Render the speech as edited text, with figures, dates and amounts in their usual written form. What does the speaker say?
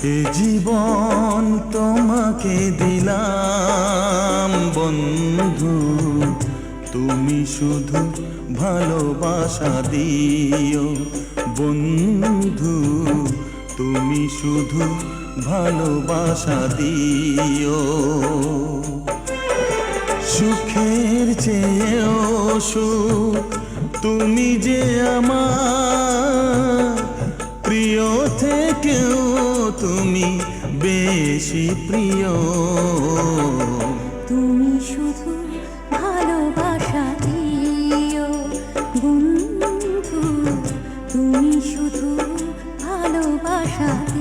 এ জীবন তোমাকে দিলাম বন্ধু, তুমি শুধু ভালোবাসা দিও বন্ধু, তুমি শুধু ভালোবাসা দিও। সুখের চেয়েও সুখ তুমি যে আমার প্রিয় থেকেও তুমি বেশি প্রিয়। তুমি শুধু ভালোবাসা দিও বন্ধু, তুমি শুধু ভালোবাসা দিও।